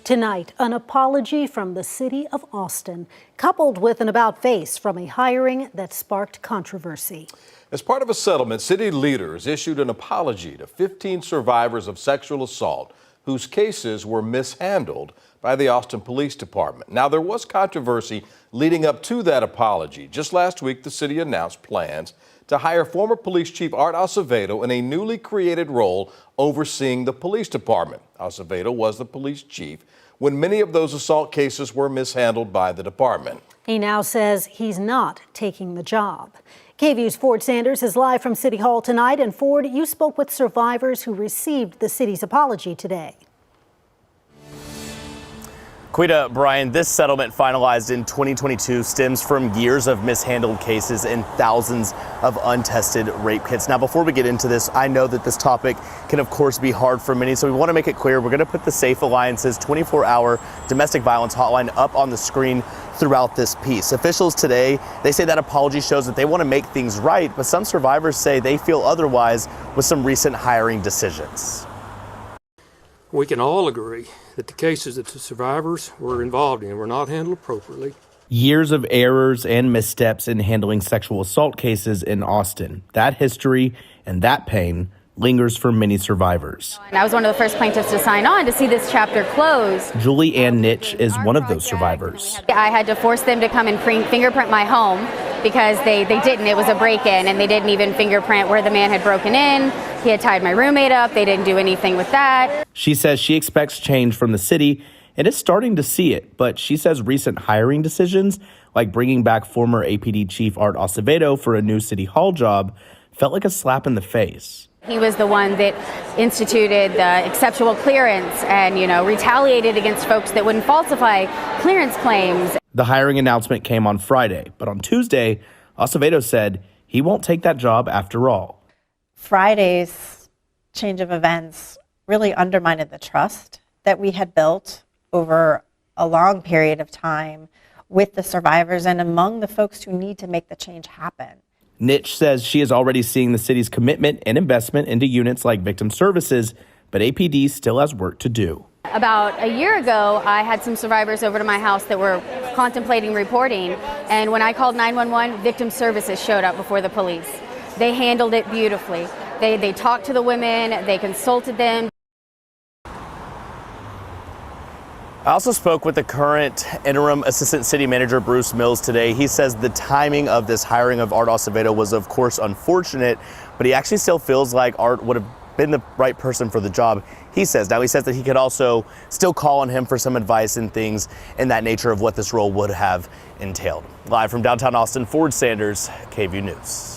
Tonight, an apology from the city of Austin, coupled with an about-face from a hiring that sparked controversy. As part of a settlement, city leaders issued an apology to 15 survivors of sexual assault whose cases were mishandled by the Austin Police Department. Now, there was controversy leading up to that apology. Just last week, the city announced plans to hire former police chief Art Acevedo in a newly created role overseeing the police department. Acevedo was the police chief when many of those assault cases were mishandled by the department. He now says he's not taking the job. KVUE's Ford Sanders is live from City Hall tonight. And Ford, you spoke with survivors who received the city's apology today. Quita, Brian, this settlement finalized in 2022 stems from years of mishandled cases and thousands of untested rape kits. Now, before we get into this, I know that this topic can, of course, be hard for many, so we want to make it clear we're going to put the Safe Alliance's 24-hour domestic violence hotline up on the screen throughout this piece. Officials today, they say that apology shows that they want to make things right, but some survivors say they feel otherwise with some recent hiring decisions. We can all agree that the cases that the survivors were involved in were not handled appropriately. Years of errors and missteps in handling sexual assault cases in Austin. That history and that pain lingers for many survivors. I was one of the first plaintiffs to sign on to see this chapter close. Julie Ann Nitch is one of those survivors. I had to force them to come and fingerprint my home because they didn't. It was a break-in, and they didn't even fingerprint where the man had broken in. He had tied my roommate up. They didn't do anything with that. She says she expects change from the city and is starting to see it, but she says recent hiring decisions, like bringing back former APD Chief Art Acevedo for a new city hall job, felt like a slap in the face. He was the one that instituted the exceptional clearance and, retaliated against folks that wouldn't falsify clearance claims. The hiring announcement came on Friday, but on Tuesday, Acevedo said he won't take that job after all. Friday's change of events really undermined the trust that we had built over a long period of time with the survivors and among the folks who need to make the change happen. Nitch says she is already seeing the city's commitment and investment into units like victim services, but APD still has work to do. About a year ago, I had some survivors over to my house that were contemplating reporting, and when I called 911, victim services showed up before the police. They handled it beautifully. They talked to the women, they consulted them. I also spoke with the current interim assistant city manager, Bruce Mills, today. He says the timing of this hiring of Art Acevedo was, of course, unfortunate, but he actually still feels like Art would have been the right person for the job. He says that he could also still call on him for some advice and things in that nature of what this role would have entailed. Live from downtown Austin, Ford Sanders, KVUE News.